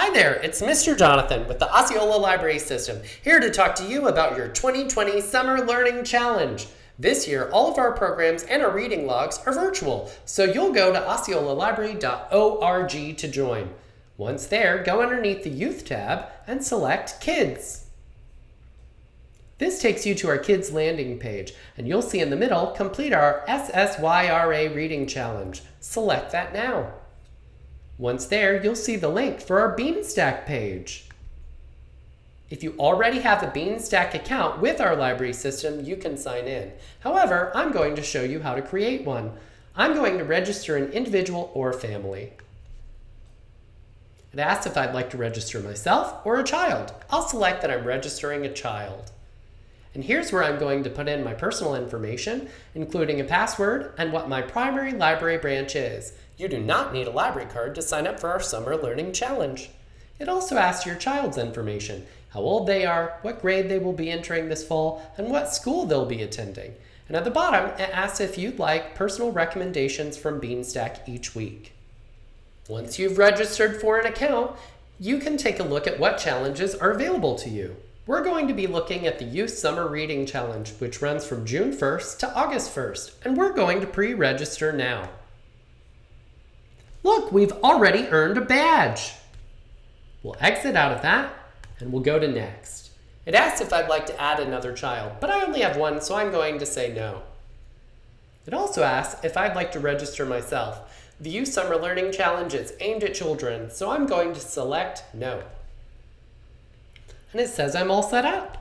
Hi there, it's Mr. Jonathan with the Osceola Library System, here to talk to you about your 2020 Summer Learning Challenge. This year, all of our programs and our reading logs are virtual, so you'll go to osceolalibrary.org to join. Once there, go underneath the Youth tab and select Kids. This takes you to our Kids landing page, and you'll see in the middle, complete our SSYRA Reading Challenge. Select that now. Once there, you'll see the link for our Beanstack page. If you already have a Beanstack account with our library system, you can sign in. However, I'm going to show you how to create one. I'm going to register an individual or family. It asks if I'd like to register myself or a child. I'll select that I'm registering a child. And here's where I'm going to put in my personal information, including a password and what my primary library branch is. You do not need a library card to sign up for our Summer Learning Challenge. It also asks your child's information, how old they are, what grade they will be entering this fall, and what school they'll be attending. And at the bottom, it asks if you'd like personal recommendations from Beanstack each week. Once you've registered for an account, you can take a look at what challenges are available to you. We're going to be looking at the Youth Summer Reading Challenge, which runs from June 1st to August 1st, and we're going to pre-register now. Look, we've already earned a badge. We'll exit out of that, and we'll go to Next. It asks if I'd like to add another child, but I only have one, so I'm going to say no. It also asks if I'd like to register myself. The Youth Summer Learning Challenge is aimed at children, so I'm going to select no. And it says I'm all set up.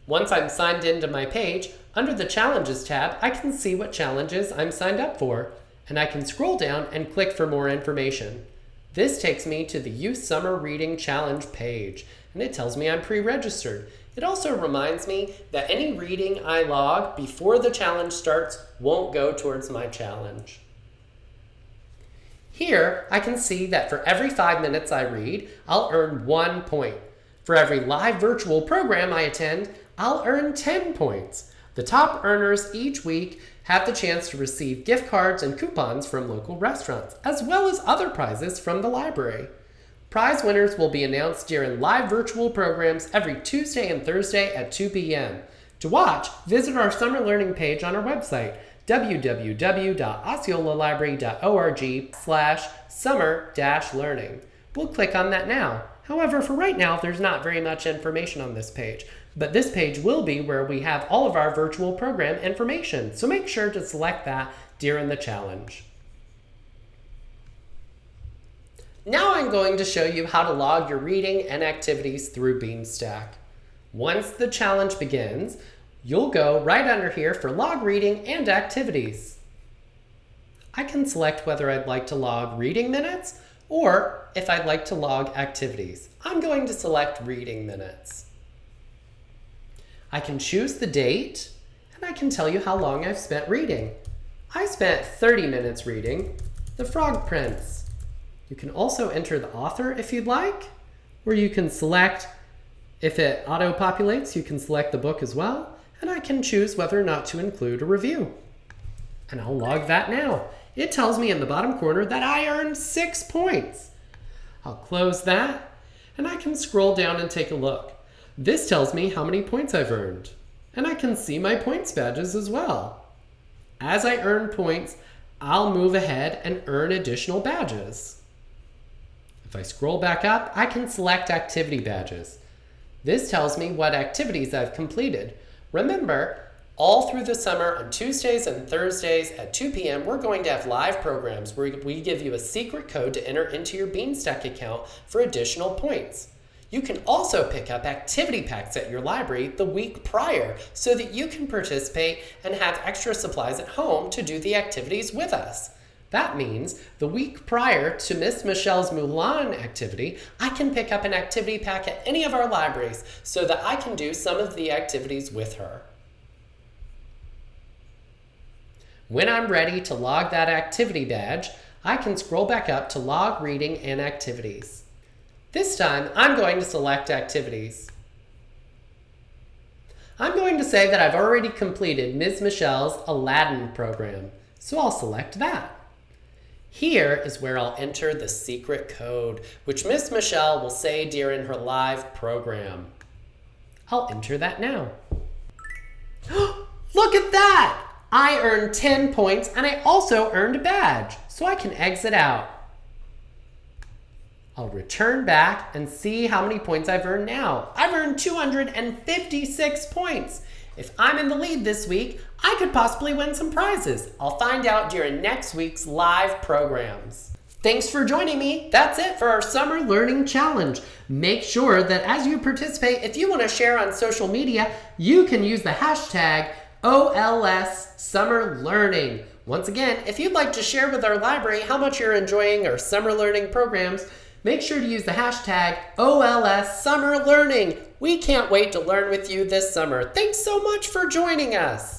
Once I'm signed into my page, under the Challenges tab, I can see what challenges I'm signed up for, and I can scroll down and click for more information. This takes me to the Youth Summer Reading Challenge page, and it tells me I'm pre-registered. It also reminds me that any reading I log before the challenge starts won't go towards my challenge. Here, I can see that for every 5 minutes I read, I'll earn 1 point. For every live virtual program I attend, I'll earn 10 points. The top earners each week have the chance to receive gift cards and coupons from local restaurants, as well as other prizes from the library. Prize winners will be announced during live virtual programs every Tuesday and Thursday at 2 p.m. To watch, visit our summer learning page on our website, www.osceolalibrary.org/summer-learning. We'll click on that now. However, for right now, there's not very much information on this page, but this page will be where we have all of our virtual program information, so make sure to select that during the challenge. Now I'm going to show you how to log your reading and activities through Beanstack. Once the challenge begins, you'll go right under here for log reading and activities. I can select whether I'd like to log reading minutes or if I'd like to log activities. I'm going to select reading minutes. I can choose the date and I can tell you how long I've spent reading. I spent 30 minutes reading The Frog Prince. You can also enter the author if you'd like, or you can select, if it auto-populates, you can select the book as well. And I can choose whether or not to include a review. And I'll log that now. It tells me in the bottom corner that I earned 6 points. I'll close that, and I can scroll down and take a look. This tells me how many points I've earned. And I can see my points badges as well. As I earn points, I'll move ahead and earn additional badges. If I scroll back up, I can select activity badges. This tells me what activities I've completed. Remember, all through the summer on Tuesdays and Thursdays at 2 p.m., we're going to have live programs where we give you a secret code to enter into your Beanstack account for additional points. You can also pick up activity packs at your library the week prior so that you can participate and have extra supplies at home to do the activities with us. That means the week prior to Miss Michelle's Mulan activity, I can pick up an activity pack at any of our libraries so that I can do some of the activities with her. When I'm ready to log that activity badge, I can scroll back up to log reading and activities. This time, I'm going to select activities. I'm going to say that I've already completed Ms. Michelle's Aladdin program, so I'll select that. Here is where I'll enter the secret code, which Miss Michelle will say during her live program. I'll enter that now. Look at that! I earned 10 points and I also earned a badge, so I can exit out. I'll return back and see how many points I've earned now. I've earned 256 points. If I'm in the lead this week, I could possibly win some prizes. I'll find out during next week's live programs. Thanks for joining me. That's it for our Summer Learning Challenge. Make sure that as you participate, if you want to share on social media, you can use the hashtag #OLSSummerLearning. Once again, if you'd like to share with our library how much you're enjoying our summer learning programs, make sure to use the hashtag #OLSSummerLearning. We can't wait to learn with you this summer. Thanks so much for joining us.